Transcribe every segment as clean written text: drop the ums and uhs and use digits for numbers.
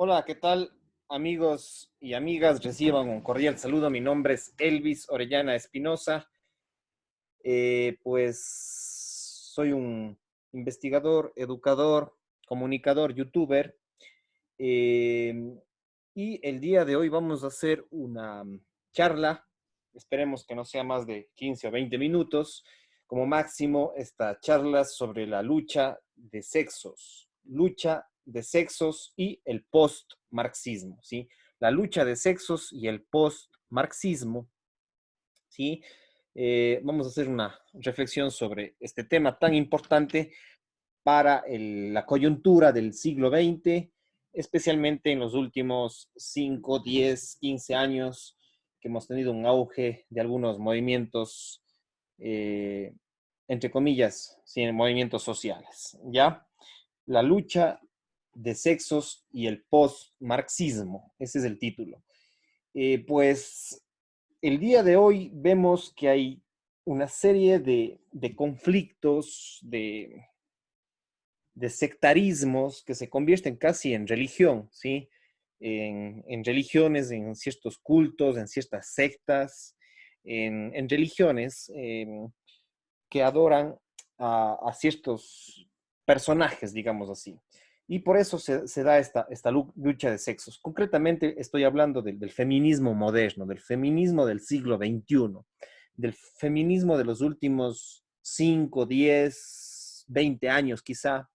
Hola, ¿qué tal, amigos y amigas? Reciban un cordial saludo. Mi nombre es Elvis Orellana Espinosa. Pues soy un investigador, educador, comunicador, youtuber. eh, y el día de hoy vamos a hacer una charla. Esperemos que no sea más de 15 o 20 minutos. Como máximo, esta charla sobre la lucha de sexos. Lucha de sexos y el post-marxismo, ¿sí? La lucha de sexos y el post-marxismo, ¿sí? Vamos a hacer una reflexión sobre este tema tan importante para la coyuntura del siglo XX, especialmente en los últimos 5, 10, 15 años, que hemos tenido un auge de algunos movimientos, eh, entre comillas, sí, movimientos sociales, ¿ya? La lucha de sexos y el post-marxismo, ese es el título. Pues el día de hoy vemos que hay una serie de conflictos, de sectarismos que se convierten casi en religión, ¿sí? En religiones, en ciertos cultos, en ciertas sectas, en religiones que adoran a ciertos personajes, digamos así. Y por eso se da esta lucha de sexos. Concretamente estoy hablando del feminismo moderno, del feminismo del siglo XXI, del feminismo de los últimos 5, 10, 20 años quizá,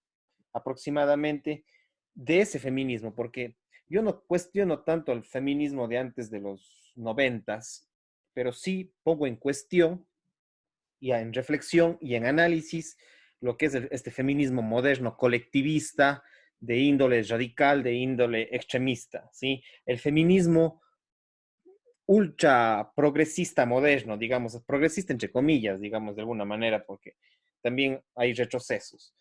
aproximadamente, de ese feminismo, porque yo no cuestiono tanto el feminismo de antes de los 90, pero sí pongo en cuestión y en reflexión y en análisis lo que es este feminismo moderno, colectivista, de índole radical, de índole extremista, ¿sí? El feminismo ultra progresista moderno, digamos, progresista entre comillas, digamos, de alguna manera, porque también hay retrocesos.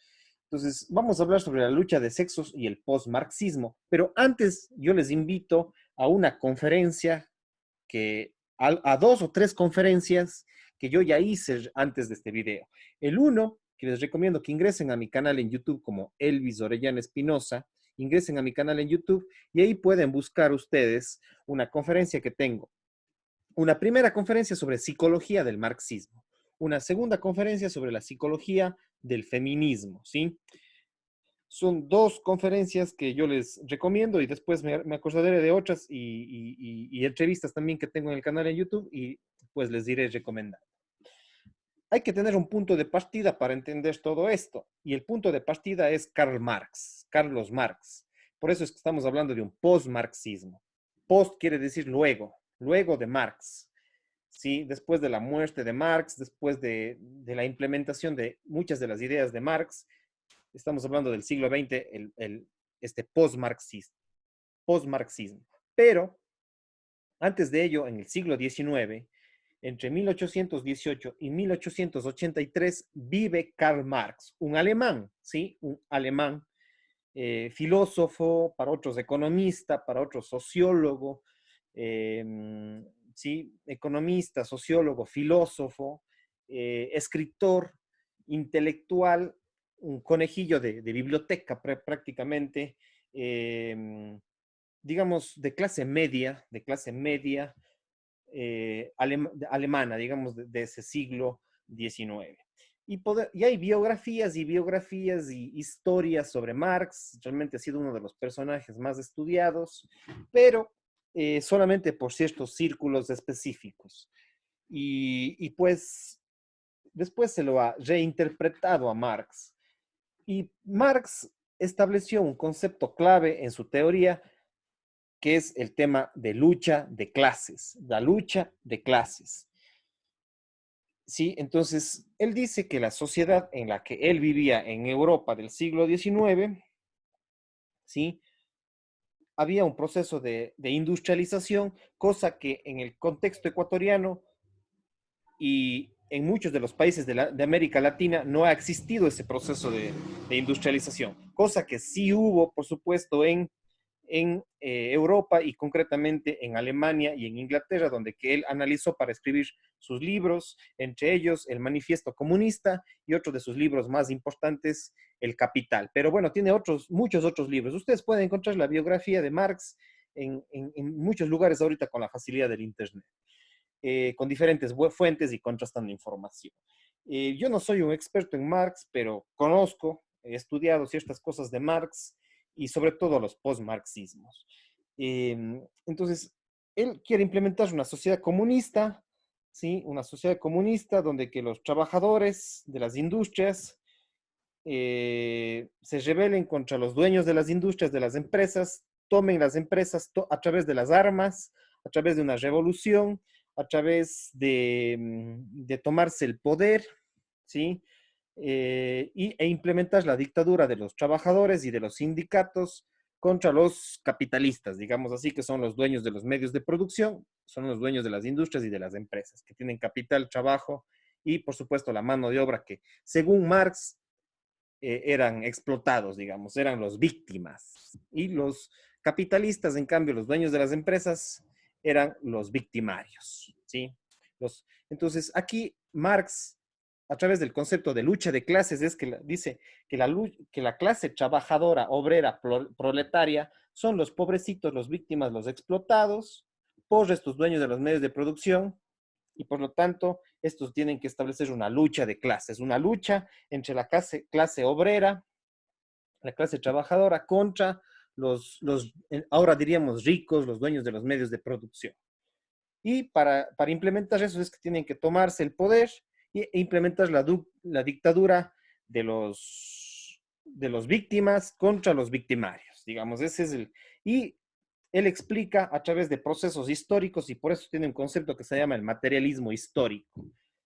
Entonces, vamos a hablar sobre la lucha de sexos y el post-marxismo, pero antes yo les invito a una conferencia a dos o tres conferencias que yo ya hice antes de este video. El uno, que les recomiendo que ingresen a mi canal en YouTube como Elvis Orellana Espinosa, ingresen a mi canal en YouTube y ahí pueden buscar ustedes una conferencia que tengo. Una primera conferencia sobre psicología del marxismo, una segunda conferencia sobre la psicología del feminismo, ¿sí? Son dos conferencias que yo les recomiendo y después me acordaré de otras y entrevistas también que tengo en el canal en YouTube y pues les diré recomendar. Hay que tener un punto de partida para entender todo esto y el punto de partida es Karl Marx, Carlos Marx. Por eso es que estamos hablando de un post-marxismo. Post quiere decir luego, luego de Marx. ¿Sí? Después de la muerte de Marx, después de la implementación de muchas de las ideas de Marx, estamos hablando del siglo XX, este post-marxismo. Pero antes de ello, en el siglo XIX, entre 1818 y 1883, vive Karl Marx, un alemán, ¿sí? Un alemán, filósofo, para otros economista, para otros sociólogo, ¿sí? Economista, sociólogo, filósofo, escritor, intelectual, un conejillo de biblioteca prácticamente, digamos, de clase media alemana, digamos, de ese siglo XIX. Y hay biografías y biografías y historias sobre Marx, realmente ha sido uno de los personajes más estudiados, pero solamente por ciertos círculos específicos. Y pues después se lo ha reinterpretado a Marx. Y Marx estableció un concepto clave en su teoría, que es el tema de lucha de clases, la lucha de clases. Sí, entonces él dice que la sociedad en la que él vivía en Europa del siglo XIX, sí, había un proceso de industrialización, cosa que en el contexto ecuatoriano y en muchos de los países de América Latina no ha existido ese proceso de industrialización, cosa que sí hubo, por supuesto, en Europa y concretamente en Alemania y en Inglaterra, donde que él analizó para escribir sus libros, entre ellos El Manifiesto Comunista y otro de sus libros más importantes, El Capital. Pero bueno, tiene muchos otros libros. Ustedes pueden encontrar la biografía de Marx en muchos lugares ahorita con la facilidad del Internet, con diferentes fuentes y contrastando información. Yo no soy un experto en Marx, pero conozco, he estudiado ciertas cosas de Marx y sobre todo los post-marxismos. Entonces, él quiere implementar una sociedad comunista, ¿sí? Una sociedad comunista donde que los trabajadores de las industrias se rebelen contra los dueños de las industrias, de las empresas, tomen las empresas a través de las armas, a través de una revolución, a través de tomarse el poder, ¿sí? E implementar la dictadura de los trabajadores y de los sindicatos contra los capitalistas, digamos así, que son los dueños de los medios de producción, son los dueños de las industrias y de las empresas, que tienen capital, trabajo y, por supuesto, la mano de obra que, según Marx, eran explotados, digamos, eran los víctimas. Y los capitalistas, en cambio, los dueños de las empresas, eran los victimarios, ¿sí? Entonces, aquí Marx, a través del concepto de lucha de clases, es que dice que la clase trabajadora, obrera, proletaria, son los pobrecitos, los víctimas, los explotados, por estos dueños de los medios de producción, y por lo tanto, estos tienen que establecer una lucha de clases, una lucha entre la clase obrera, la clase trabajadora, contra ahora diríamos ricos, los dueños de los medios de producción. Y para implementar eso es que tienen que tomarse el poder e implementar la dictadura de los víctimas contra los victimarios. Digamos, ese es y él explica a través de procesos históricos y por eso tiene un concepto que se llama el materialismo histórico,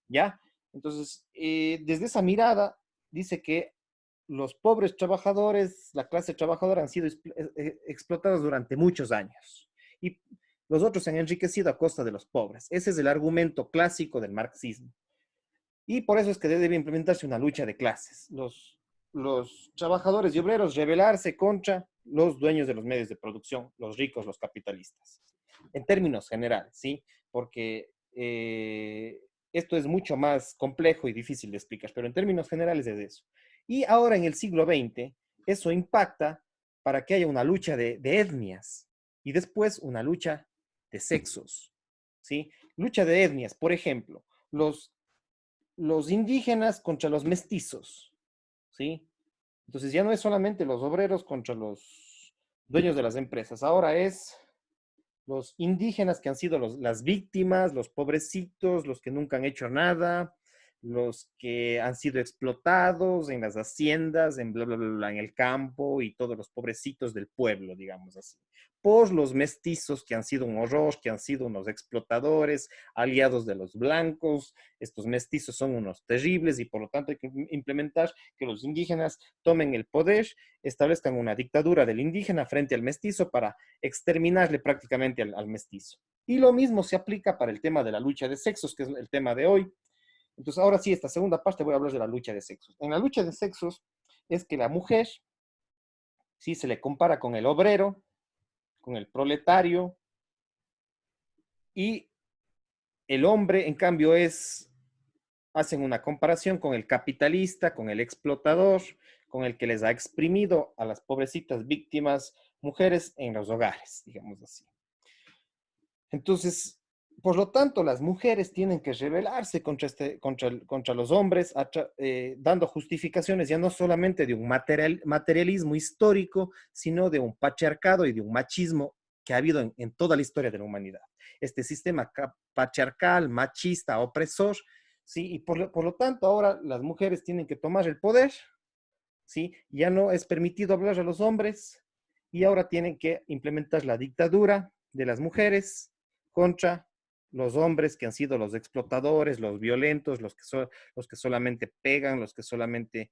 ¿ya? Entonces, desde esa mirada, dice que los pobres trabajadores, la clase trabajadora han sido explotados durante muchos años y los otros se han enriquecido a costa de los pobres. Ese es el argumento clásico del marxismo. Y por eso es que debe implementarse una lucha de clases. Los trabajadores y obreros rebelarse contra los dueños de los medios de producción, los ricos, los capitalistas. En términos generales, ¿sí? Porque esto es mucho más complejo y difícil de explicar, pero en términos generales es eso. Y ahora en el siglo XX, eso impacta para que haya una lucha de etnias y después una lucha de sexos, ¿sí? Lucha de etnias, por ejemplo, los indígenas contra los mestizos, ¿sí? Entonces ya no es solamente los obreros contra los dueños de las empresas, ahora es los indígenas que han sido las víctimas, los pobrecitos, los que nunca han hecho nada, los que han sido explotados en las haciendas, en bla, bla, bla, bla, en el campo y todos los pobrecitos del pueblo, digamos así. Por los mestizos que han sido un horror, que han sido unos explotadores, aliados de los blancos. Estos mestizos son unos terribles y por lo tanto hay que implementar que los indígenas tomen el poder, establezcan una dictadura del indígena frente al mestizo para exterminarle prácticamente al mestizo. Y lo mismo se aplica para el tema de la lucha de sexos, que es el tema de hoy. Entonces, ahora sí, esta segunda parte voy a hablar de la lucha de sexos. En la lucha de sexos es que la mujer, sí, se le compara con el obrero, con el proletario, y el hombre, en cambio, hacen una comparación con el capitalista, con el explotador, con el que les ha exprimido a las pobrecitas víctimas mujeres en los hogares, digamos así. Entonces, por lo tanto, las mujeres tienen que rebelarse contra los hombres, dando justificaciones ya no solamente de un materialismo histórico, sino de un patriarcado y de un machismo que ha habido en toda la historia de la humanidad. Este sistema patriarcal, machista, opresor, ¿sí? Y por lo tanto, ahora las mujeres tienen que tomar el poder, ¿sí? Ya no es permitido hablar a los hombres y ahora tienen que implementar la dictadura de las mujeres contra los hombres que han sido los explotadores, los violentos, los que solamente pegan, los que solamente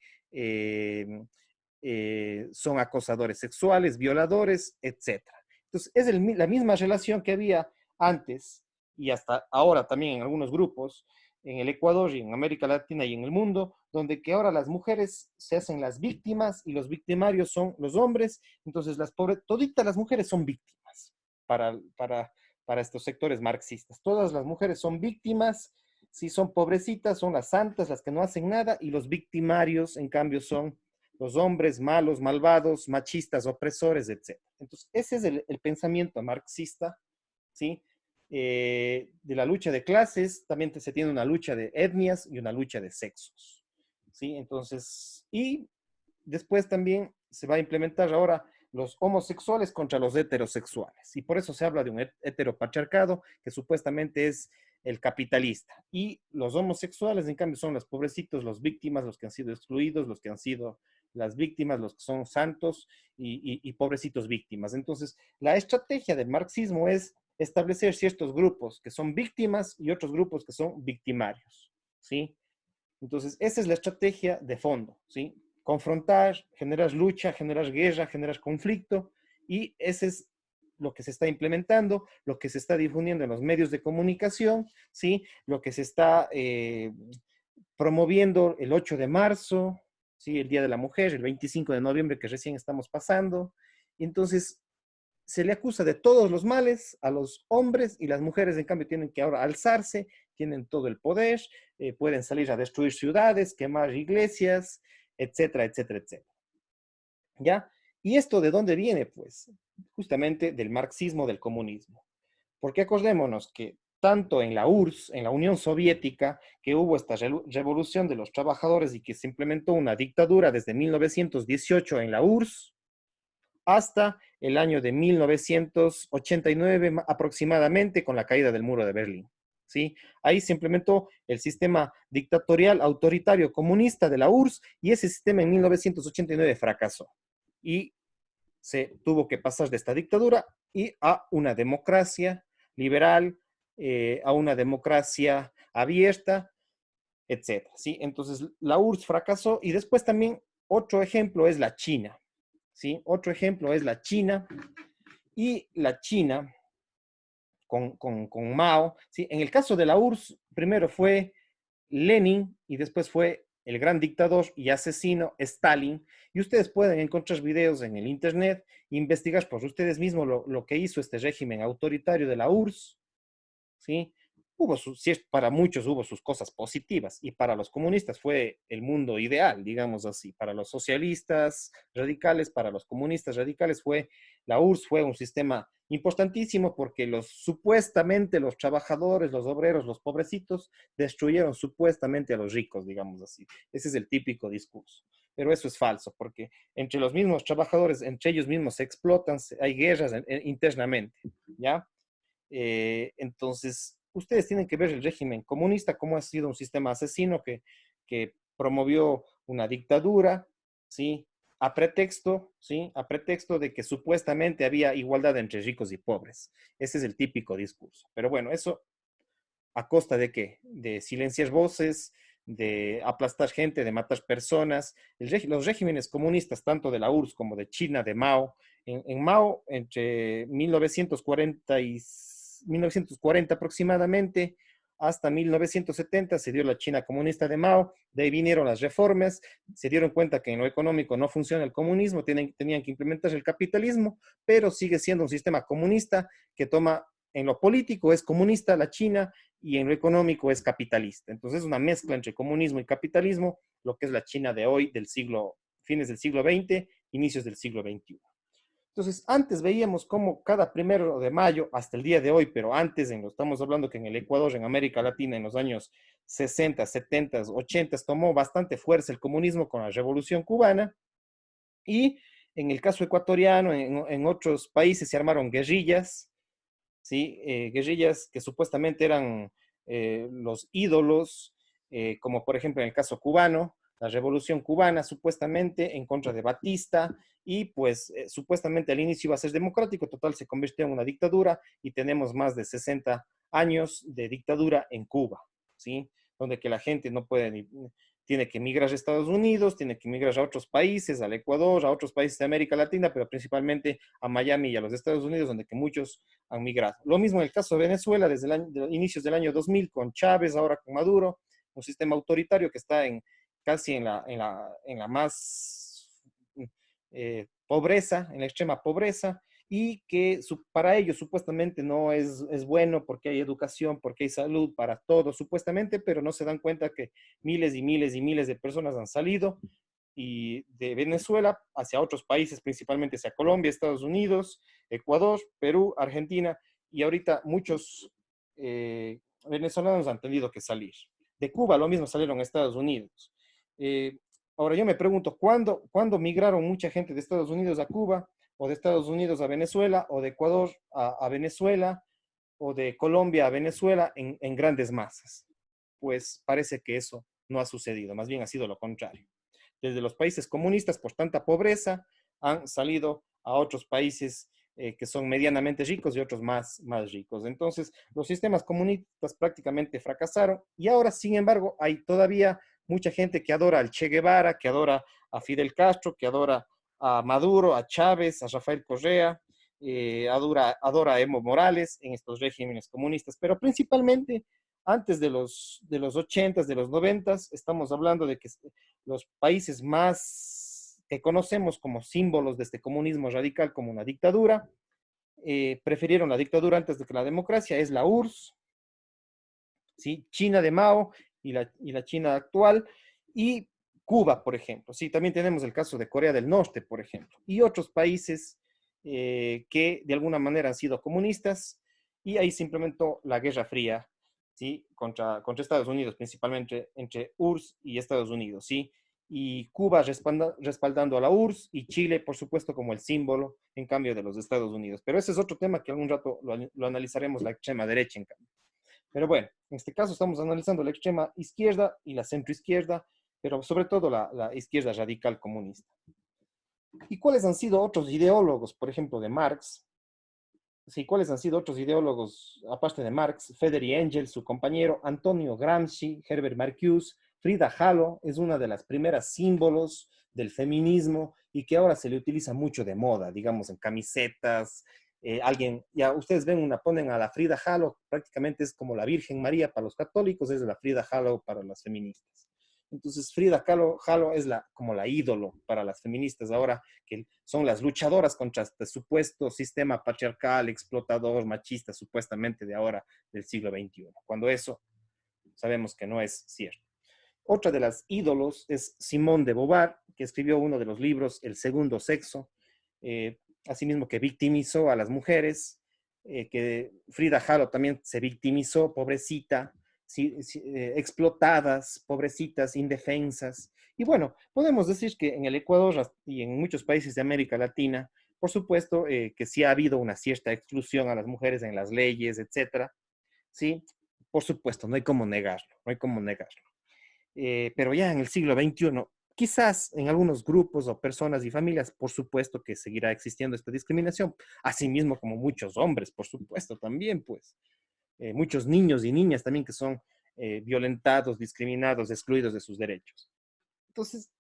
son acosadores sexuales, violadores, etc. Entonces, es la misma relación que había antes y hasta ahora también en algunos grupos en el Ecuador y en América Latina y en el mundo, donde que ahora las mujeres se hacen las víctimas y los victimarios son los hombres, entonces toditas las mujeres son víctimas para, para, para estos sectores marxistas. Todas las mujeres son víctimas, si son pobrecitas, son las santas, las que no hacen nada, y los victimarios, en cambio, son los hombres malos, malvados, machistas, opresores, etc. Entonces, ese es el pensamiento marxista, ¿sí? De la lucha de clases, también se tiene una lucha de etnias y una lucha de sexos, ¿sí? Entonces, y después también se va a implementar ahora los homosexuales contra los heterosexuales, y por eso se habla de un heteropatriarcado que supuestamente es el capitalista, y los homosexuales en cambio son los pobrecitos, los víctimas, los que han sido excluidos, los que han sido las víctimas, los que son santos y pobrecitos víctimas. Entonces, la estrategia del marxismo es establecer ciertos grupos que son víctimas y otros grupos que son victimarios, ¿sí? Entonces, esa es la estrategia de fondo, ¿sí? Confrontar, generar lucha, generar guerra, generar conflicto, y ese es lo que se está implementando, lo que se está difundiendo en los medios de comunicación, ¿sí? Lo que se está promoviendo el 8 de marzo, ¿sí? El Día de la Mujer, el 25 de noviembre que recién estamos pasando. Y entonces se le acusa de todos los males a los hombres y las mujeres en cambio tienen que ahora alzarse, tienen todo el poder, pueden salir a destruir ciudades, quemar iglesias, etcétera, etcétera, etcétera. ¿Ya? ¿Y esto de dónde viene? Pues justamente del marxismo, del comunismo. Porque acordémonos que tanto en la URSS, en la Unión Soviética, que hubo esta revolución de los trabajadores y que se implementó una dictadura desde 1918 en la URSS, hasta el año de 1989 aproximadamente con la caída del muro de Berlín. ¿Sí? Ahí se implementó el sistema dictatorial autoritario comunista de la URSS y ese sistema en 1989 fracasó y se tuvo que pasar de esta dictadura y a una democracia liberal, a una democracia abierta, etc. ¿Sí? Entonces la URSS fracasó y después también otro ejemplo es la China. ¿Sí? Otro ejemplo es la China y la China con Mao. ¿Sí? En el caso de la URSS, primero fue Lenin y después fue el gran dictador y asesino Stalin. Y ustedes pueden encontrar videos en el internet, investigar por ustedes mismos lo que hizo este régimen autoritario de la URSS. ¿Sí? Para muchos hubo sus cosas positivas y para los comunistas fue el mundo ideal, digamos así. Para los socialistas radicales, para los comunistas radicales la URSS fue un sistema importantísimo porque supuestamente los trabajadores, los obreros, los pobrecitos destruyeron supuestamente a los ricos, digamos así. Ese es el típico discurso. Pero eso es falso porque entre los mismos trabajadores, entre ellos mismos se explotan, hay guerras internamente, ¿ya? Entonces, ustedes tienen que ver el régimen comunista, cómo ha sido un sistema asesino que promovió una dictadura, ¿sí? ¿Sí? A pretexto de que supuestamente había igualdad entre ricos y pobres. Ese es el típico discurso. Pero bueno, eso a costa de qué? De silenciar voces, de aplastar gente, de matar personas. Los regímenes comunistas, tanto de la URSS como de China, de Mao, en Mao, entre 1940 aproximadamente hasta 1970 se dio la China comunista de Mao, de ahí vinieron las reformas, se dieron cuenta que en lo económico no funciona el comunismo, tenían que implementar el capitalismo, pero sigue siendo un sistema comunista que toma, en lo político es comunista la China y en lo económico es capitalista. Entonces es una mezcla entre comunismo y capitalismo, lo que es la China de hoy, fines del siglo XX, inicios del siglo XXI. Entonces, antes veíamos cómo cada 1 de mayo, hasta el día de hoy, pero antes, estamos hablando que en el Ecuador, en América Latina, en los años 60, 70, 80, tomó bastante fuerza el comunismo con la Revolución Cubana, y en el caso ecuatoriano, en otros países se armaron guerrillas, ¿sí? Guerrillas que supuestamente eran los ídolos, como por ejemplo en el caso cubano, la revolución cubana supuestamente en contra de Batista y pues supuestamente al inicio iba a ser democrático, total se convirtió en una dictadura y tenemos más de 60 años de dictadura en Cuba, ¿sí? Donde que la gente no puede tiene que emigrar a Estados Unidos, tiene que emigrar a otros países, al Ecuador, a otros países de América Latina, pero principalmente a Miami y a los Estados Unidos, donde que muchos han migrado. Lo mismo en el caso de Venezuela, desde los inicios del año 2000, con Chávez, ahora con Maduro, un sistema autoritario que está casi en la más pobreza, en la extrema pobreza, y que para ellos supuestamente no es bueno porque hay educación, porque hay salud para todos, supuestamente, pero no se dan cuenta que miles y miles y miles de personas han salido y de Venezuela hacia otros países, principalmente hacia Colombia, Estados Unidos, Ecuador, Perú, Argentina, y ahorita muchos venezolanos han tenido que salir. De Cuba lo mismo salieron a Estados Unidos. Eh, Ahora yo me pregunto, ¿cuándo migraron mucha gente de Estados Unidos a Cuba, o de Estados Unidos a Venezuela, o de Ecuador a Venezuela, o de Colombia a Venezuela en grandes masas? Pues parece que eso no ha sucedido, más bien ha sido lo contrario. Desde los países comunistas, por tanta pobreza, han salido a otros países que son medianamente ricos y otros más ricos. Entonces, los sistemas comunistas prácticamente fracasaron y ahora, sin embargo, hay todavía mucha gente que adora al Che Guevara, que adora a Fidel Castro, que adora a Maduro, a Chávez, a Rafael Correa, adora a Evo Morales en estos regímenes comunistas, pero principalmente antes de los 80s, de los 90s, estamos hablando de que los países más que conocemos como símbolos de este comunismo radical como una dictadura, prefirieron la dictadura antes de que la democracia, es la URSS, ¿sí? China de Mao y la China actual, y Cuba, por ejemplo. Sí, también tenemos el caso de Corea del Norte, por ejemplo, y otros países que de alguna manera han sido comunistas, y ahí se implementó la Guerra Fría, ¿sí? Contra Estados Unidos, principalmente entre URSS y Estados Unidos, ¿sí? Y Cuba respaldando a la URSS, y Chile, por supuesto, como el símbolo, en cambio, de los Estados Unidos. Pero ese es otro tema que algún rato lo analizaremos, la extrema derecha, en cambio. Pero bueno, en este caso estamos analizando la extrema izquierda y la centroizquierda, pero sobre todo la izquierda radical comunista. ¿Y cuáles han sido otros ideólogos, por ejemplo, de Marx? Sí, ¿cuáles han sido otros ideólogos, aparte de Marx? Friedrich Engels, su compañero, Antonio Gramsci, Herbert Marcuse, Frida Kahlo es una de las primeras símbolos del feminismo y que ahora se le utiliza mucho de moda, digamos, en camisetas. Ya ustedes ven ponen a la Frida Kahlo, prácticamente es como la Virgen María para los católicos, es la Frida Kahlo para las feministas. Entonces, Frida Kahlo es como la ídolo para las feministas ahora, que son las luchadoras contra este supuesto sistema patriarcal, explotador, machista, supuestamente de ahora, del siglo XXI, cuando eso sabemos que no es cierto. Otra de las ídolos es Simone de Beauvoir, que escribió uno de los libros, El segundo sexo, asimismo que victimizó a las mujeres, que Frida Kahlo también se victimizó, pobrecita, explotadas, pobrecitas, indefensas. Y bueno, podemos decir que en el Ecuador y en muchos países de América Latina, por supuesto que sí ha habido una cierta exclusión a las mujeres en las leyes, etcétera. Sí, por supuesto, no hay cómo negarlo, no hay cómo negarlo. Pero ya en el siglo XXI, quizás en algunos grupos o personas y familias, por supuesto que seguirá existiendo esta discriminación, asimismo como muchos hombres, por supuesto también, pues, muchos niños y niñas también que son violentados, discriminados, excluidos de sus derechos. Entonces,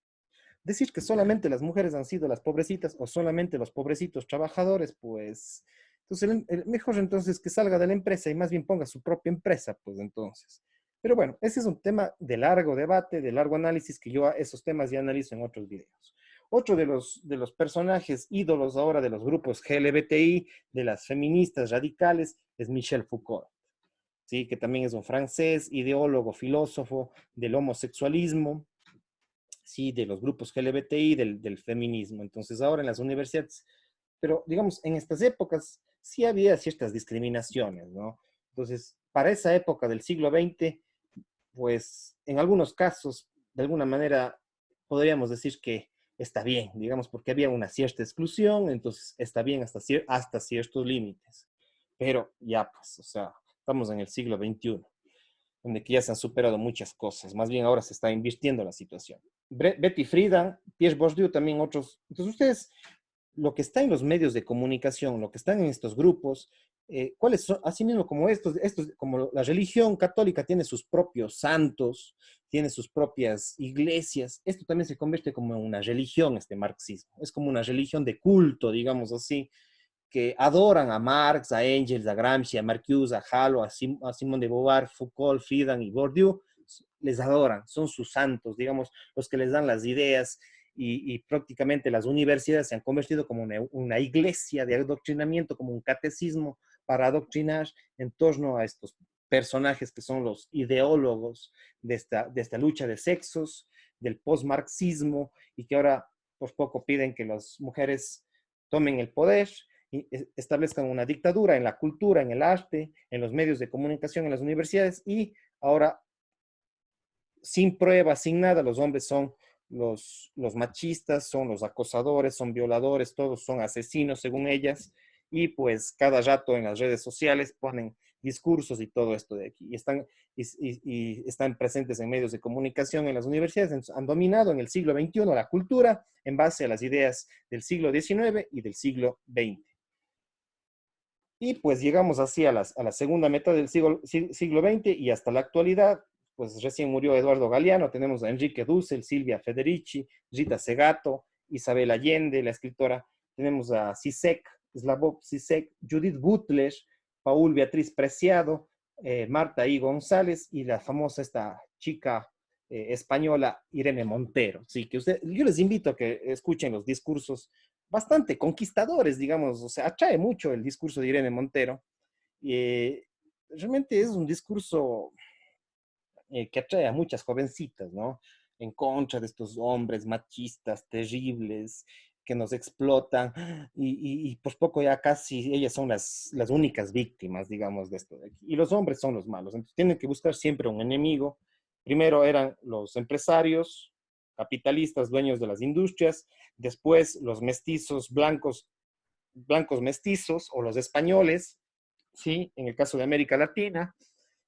decir que solamente las mujeres han sido las pobrecitas o solamente los pobrecitos trabajadores, pues, entonces el mejor entonces que salga de la empresa y más bien ponga su propia empresa, pues entonces. Pero bueno, ese es un tema de largo debate, de largo análisis, que yo esos temas ya analizo en otros videos. Otro de los personajes ídolos ahora de los grupos LGBTI, de las feministas radicales, es Michel Foucault, ¿sí? Que también es un francés, ideólogo, filósofo del homosexualismo, sí, de los grupos LGBTI, del feminismo. Entonces ahora en las universidades, pero digamos, en estas épocas sí había ciertas discriminaciones, ¿no? Entonces, para esa época del siglo XX, pues en algunos casos, de alguna manera, podríamos decir que está bien, digamos, porque había una cierta exclusión, entonces está bien hasta ciertos límites. Pero ya, pues, o sea, estamos en el siglo XXI, donde ya se han superado muchas cosas, más bien ahora se está invirtiendo la situación. Betty Friedan, Pierre Bourdieu, también otros. Entonces ustedes lo que está en los medios de comunicación, lo que están en estos grupos, cuáles son, así mismo como como la religión católica tiene sus propios santos, tiene sus propias iglesias, esto también se convierte como en una religión, este marxismo. Es como una religión de culto, digamos así, que adoran a Marx, a Engels, a Gramsci, a Marcuse, a Halo, a Simone de Beauvoir, Foucault, Friedan y Bourdieu, les adoran, son sus santos, digamos, los que les dan las ideas, y prácticamente las universidades se han convertido como una iglesia de adoctrinamiento, como un catecismo para adoctrinar en torno a estos personajes que son los ideólogos de esta lucha de sexos, del post-marxismo, y que ahora por poco piden que las mujeres tomen el poder y establezcan una dictadura en la cultura, en el arte, en los medios de comunicación, en las universidades, y ahora, sin pruebas, sin nada, los hombres son los machistas, son los acosadores, son violadores, todos son asesinos según ellas, y pues cada rato en las redes sociales ponen discursos y todo esto de aquí, y están presentes en medios de comunicación, en las universidades, han dominado en el siglo XXI la cultura en base a las ideas del siglo XIX y del siglo XX. Y pues llegamos así a la segunda mitad del siglo XX y hasta la actualidad, pues recién murió Eduardo Galeano, tenemos a Enrique Dussel, Silvia Federici, Rita Segato, Isabel Allende, la escritora, tenemos a Zizek, Slavoj Zizek, Judith Butler, Paul Beatriz Preciado, Marta I. González y la famosa esta chica española Irene Montero. Sí, que yo les invito a que escuchen los discursos bastante conquistadores, digamos, o sea, atrae mucho el discurso de Irene Montero. Eh, Realmente es un discurso que atrae a muchas jovencitas, ¿no? En contra de estos hombres machistas terribles que nos explotan y pues poco ya casi ellas son las únicas víctimas, digamos, de esto de aquí. Y los hombres son los malos. Entonces tienen que buscar siempre un enemigo. Primero eran los empresarios, capitalistas, dueños de las industrias, después los mestizos blancos, blancos mestizos o los españoles, ¿sí? En el caso de América Latina,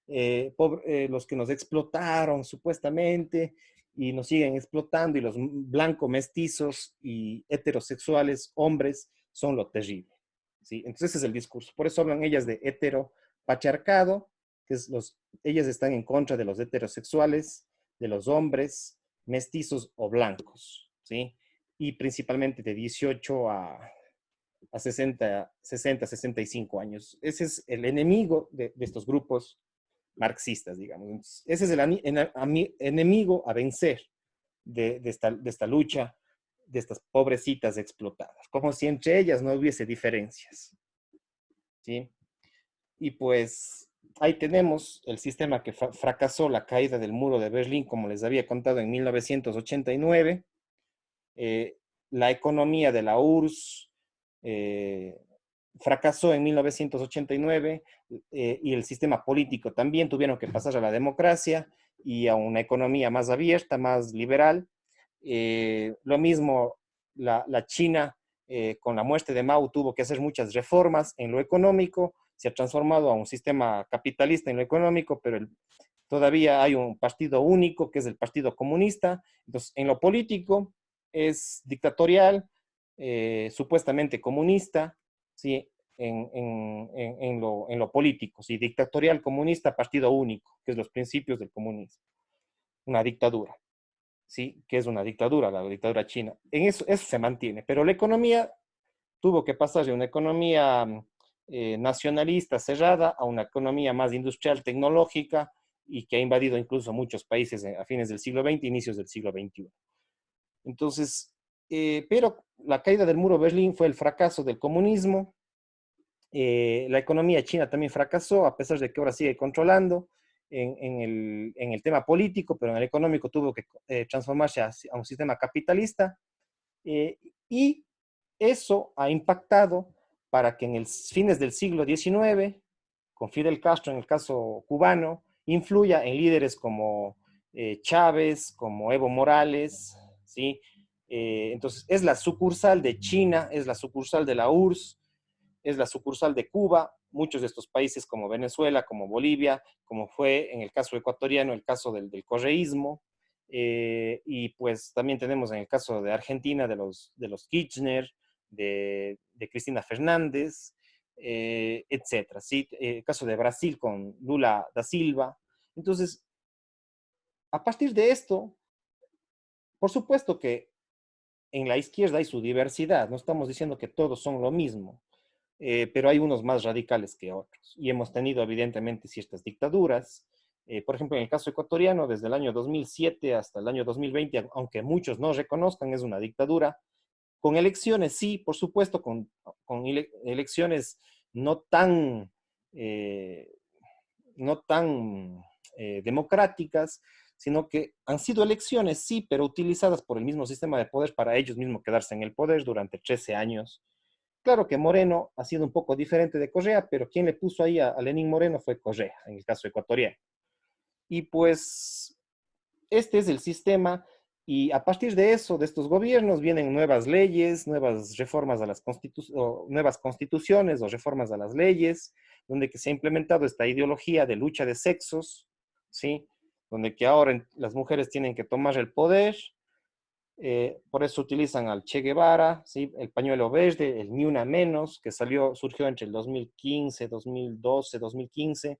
los que nos explotaron supuestamente y nos siguen explotando, y los blancos mestizos y heterosexuales hombres son lo terrible. ¿Sí? Entonces ese es el discurso. Por eso hablan ellas de heteropatriarcado, que es ellas están en contra de los heterosexuales, de los hombres mestizos o blancos, ¿sí? Y principalmente de 18 a 65 años. Ese es el enemigo de estos grupos marxistas, digamos. Entonces, ese es el enemigo a vencer de esta lucha, de estas pobrecitas explotadas, como si entre ellas no hubiese diferencias, ¿sí? Y pues ahí tenemos el sistema que fracasó, la caída del muro de Berlín, como les había contado, en 1989, la economía de la URSS fracasó en 1989, y el sistema político también tuvieron que pasar a la democracia y a una economía más abierta, más liberal. Lo mismo la China, con la muerte de Mao, tuvo que hacer muchas reformas en lo económico, se ha transformado a un sistema capitalista en lo económico, pero todavía hay un partido único que es el Partido Comunista. Entonces, en lo político es dictatorial, supuestamente comunista, ¿sí? En lo político, ¿sí? Dictatorial, comunista, partido único, que es los principios del comunismo. Una dictadura, ¿sí? Que es una dictadura, la dictadura china. En eso se mantiene, pero la economía tuvo que pasar de una economía nacionalista cerrada a una economía más industrial, tecnológica, y que ha invadido incluso muchos países a fines del siglo XX, inicios del siglo XXI. Entonces, pero la caída del muro de Berlín fue el fracaso del comunismo. La economía china también fracasó, a pesar de que ahora sigue controlando en el tema político, pero en el económico tuvo que transformarse a un sistema capitalista. Y eso ha impactado para que en el fines del siglo XIX, con Fidel Castro en el caso cubano, influya en líderes como Chávez, como Evo Morales, ¿sí? Entonces, es la sucursal de China, es la sucursal de la URSS, es la sucursal de Cuba, muchos de estos países como Venezuela, como Bolivia, como fue en el caso ecuatoriano, el caso del correísmo, y pues también tenemos en el caso de Argentina de los Kirchner, de Cristina Fernández, etcétera, ¿sí? El caso de Brasil con Lula da Silva. Entonces, a partir de esto, por supuesto que en la izquierda hay su diversidad, no estamos diciendo que todos son lo mismo, pero hay unos más radicales que otros. Y hemos tenido evidentemente ciertas dictaduras. Por ejemplo, en el caso ecuatoriano, desde el año 2007 hasta el año 2020, aunque muchos no reconozcan, es una dictadura. Con elecciones, sí, por supuesto, con elecciones no tan, eh, no tan democráticas, sino que han sido elecciones, sí, pero utilizadas por el mismo sistema de poder para ellos mismos quedarse en el poder durante 13 años. Claro que Moreno ha sido un poco diferente de Correa, pero quien le puso ahí a Lenín Moreno fue Correa, en el caso ecuatoriano. Y pues este es el sistema y a partir de eso, de estos gobiernos, vienen nuevas leyes, nuevas reformas a las nuevas constituciones o reformas a las leyes, donde que se ha implementado esta ideología de lucha de sexos, ¿sí? Donde que ahora las mujeres tienen que tomar el poder, por eso utilizan al Che Guevara, ¿sí? El pañuelo verde, el Ni Una Menos, que surgió entre el 2015, 2012, 2015.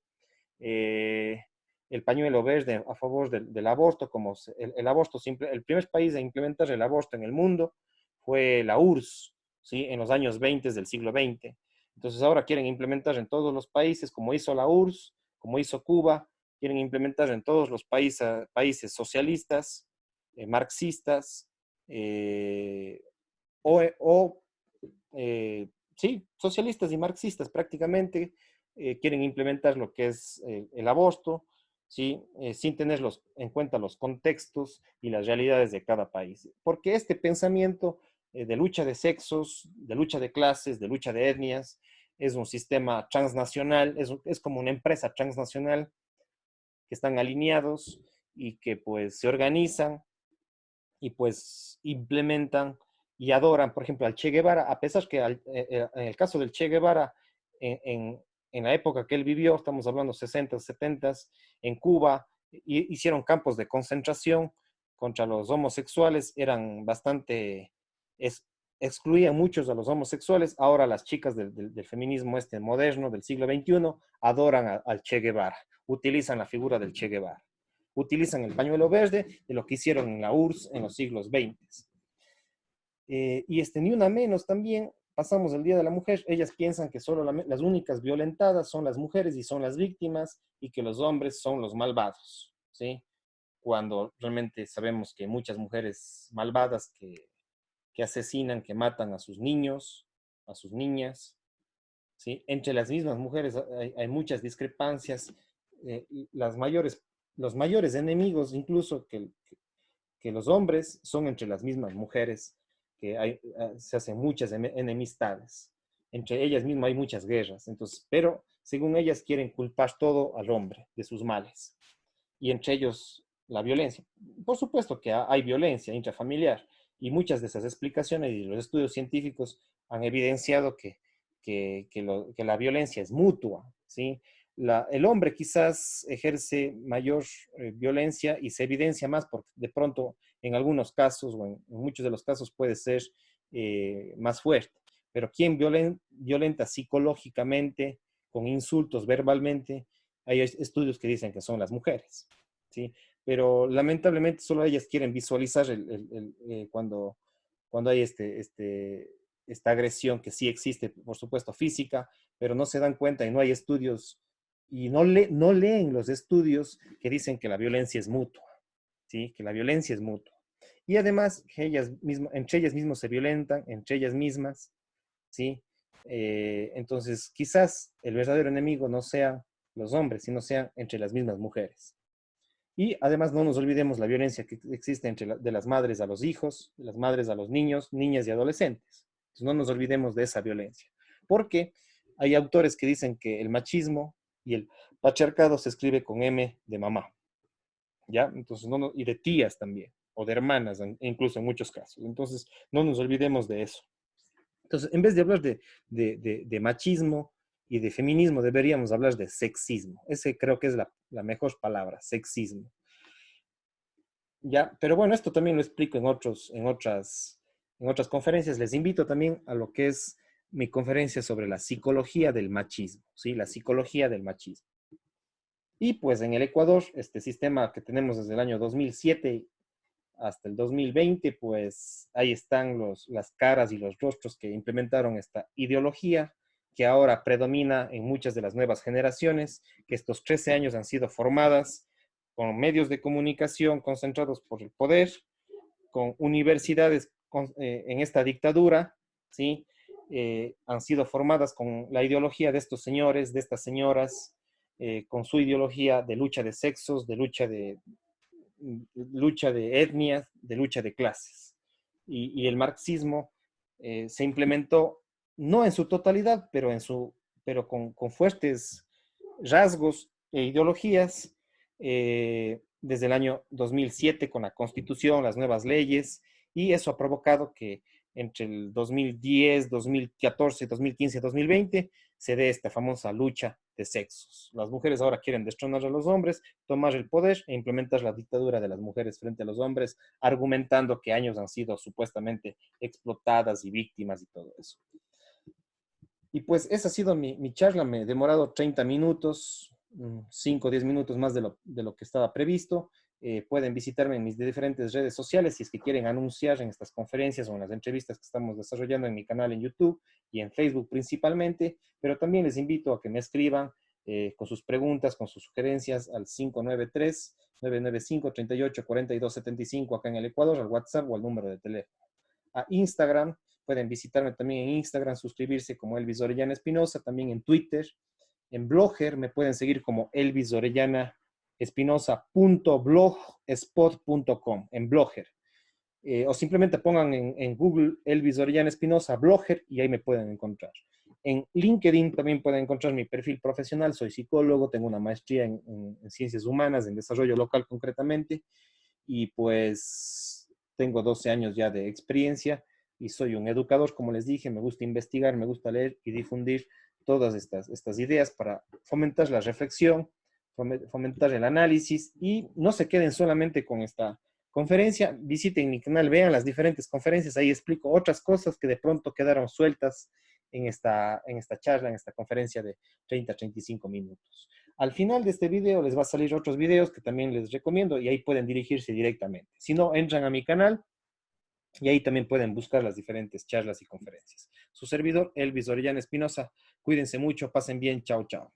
eh, el pañuelo verde a favor del aborto, como el aborto simple, el primer país a implementar el aborto en el mundo fue la URSS, ¿sí? En los años 20 del siglo XX. Entonces ahora quieren implementar en todos los países, como hizo la URSS, como hizo Cuba, quieren implementar en todos los países socialistas, marxistas, eh, o sí, socialistas y marxistas prácticamente quieren implementar lo que es el aborto, ¿sí? Sin tener en cuenta los contextos y las realidades de cada país. Porque este pensamiento de lucha de sexos, de lucha de clases, de lucha de etnias, es un sistema transnacional, es como una empresa transnacional que están alineados y que pues se organizan y pues implementan y adoran, por ejemplo, al Che Guevara, a pesar que en el caso del Che Guevara, en, en, en, la época que él vivió, estamos hablando 60, 70, en Cuba, hicieron campos de concentración contra los homosexuales, eran bastante, es, excluían muchos a los homosexuales, ahora las chicas del feminismo este moderno del siglo XXI adoran al Che Guevara, utilizan la figura del Che Guevara, utilizan el pañuelo verde de lo que hicieron en la URSS en los siglos XX. Y Ni Una Menos también, pasamos el Día de la Mujer, ellas piensan que solo las únicas violentadas son las mujeres y son las víctimas y que los hombres son los malvados, ¿sí? Cuando realmente sabemos que hay muchas mujeres malvadas que asesinan, que matan a sus niños, a sus niñas, ¿sí? Entre las mismas mujeres hay muchas discrepancias, las mayores, los mayores enemigos incluso que los hombres son entre las mismas mujeres, que se hacen muchas enemistades. Entre ellas mismas hay muchas guerras. Entonces, pero según ellas quieren culpar todo al hombre de sus males. Y entre ellos la violencia. Por supuesto que hay violencia intrafamiliar y muchas de esas explicaciones y los estudios científicos han evidenciado que la violencia es mutua, ¿sí? El hombre quizás ejerce mayor violencia y se evidencia más porque de pronto en algunos casos o en muchos de los casos puede ser más fuerte. Pero quien violenta psicológicamente, con insultos verbalmente, hay estudios que dicen que son las mujeres, ¿sí? Pero lamentablemente solo ellas quieren visualizar cuando hay esta agresión que sí existe, por supuesto, física, pero no se dan cuenta y no hay estudios y no leen los estudios que dicen que la violencia es mutua, ¿sí? Que la violencia es mutua. Y además, que entre ellas mismas se violentan, entre ellas mismas, ¿sí? Entonces, quizás el verdadero enemigo no sean los hombres, sino sean entre las mismas mujeres. Y además no nos olvidemos la violencia que existe de las madres a los hijos, de las madres a los niños, niñas y adolescentes. Entonces, no nos olvidemos de esa violencia. Porque hay autores que dicen que el machismo y el patriarcado se escribe con M de mamá. ¿Ya? Entonces, y de tías también, o de hermanas, incluso en muchos casos. Entonces, no nos olvidemos de eso. Entonces, en vez de hablar de machismo y de feminismo, deberíamos hablar de sexismo. Ese creo que es la mejor palabra, sexismo. Ya, pero bueno, esto también lo explico en otras en otras conferencias. Les invito también a lo que es mi conferencia sobre la psicología del machismo, ¿sí? La psicología del machismo. Y pues en el Ecuador, este sistema que tenemos desde el año 2007 hasta el 2020, pues ahí están las caras y los rostros que implementaron esta ideología que ahora predomina en muchas de las nuevas generaciones, que estos 13 años han sido formadas con medios de comunicación concentrados por el poder, con universidades en esta dictadura, ¿sí? Han sido formadas con la ideología de estos señores, de estas señoras, con su ideología de lucha de sexos, de lucha de etnias, de lucha de clases. Y el marxismo se implementó no en su totalidad, pero con fuertes rasgos e ideologías desde el año 2007 con la Constitución, las nuevas leyes, y eso ha provocado que entre el 2010, 2014, 2015, 2020 se dé esta famosa lucha de sexos. Las mujeres ahora quieren destronar a los hombres, tomar el poder e implementar la dictadura de las mujeres frente a los hombres, argumentando que años han sido supuestamente explotadas y víctimas y todo eso. Y pues esa ha sido mi charla, me he demorado 30 minutos, 5 o 10 minutos más de lo que estaba previsto. Pueden visitarme en mis diferentes redes sociales si es que quieren anunciar en estas conferencias o en las entrevistas que estamos desarrollando en mi canal en YouTube y en Facebook principalmente, pero también les invito a que me escriban con sus preguntas, con sus sugerencias al 593-995-384275 acá en el Ecuador, al WhatsApp o al número de teléfono. A Instagram, pueden visitarme también en Instagram, suscribirse como Elvis Orellana Espinosa, también en Twitter, en Blogger me pueden seguir como Elvis Orellana Espinosa.blogspot.com, en Blogger. O simplemente pongan en Google Elvis Orellana Espinosa, Blogger, y ahí me pueden encontrar. En LinkedIn también pueden encontrar mi perfil profesional, soy psicólogo, tengo una maestría en ciencias humanas, en desarrollo local concretamente, y pues tengo 12 años ya de experiencia y soy un educador, como les dije, me gusta investigar, me gusta leer y difundir todas estas ideas para fomentar la reflexión, fomentar el análisis y no se queden solamente con esta conferencia, visiten mi canal, vean las diferentes conferencias, ahí explico otras cosas que de pronto quedaron sueltas en esta charla, en esta conferencia de 30 a 35 minutos. Al final de este video les va a salir otros videos que también les recomiendo y ahí pueden dirigirse directamente. Si no, entran a mi canal y ahí también pueden buscar las diferentes charlas y conferencias. Su servidor, Elvis Orellana Espinosa. Cuídense mucho, pasen bien, chao, chao.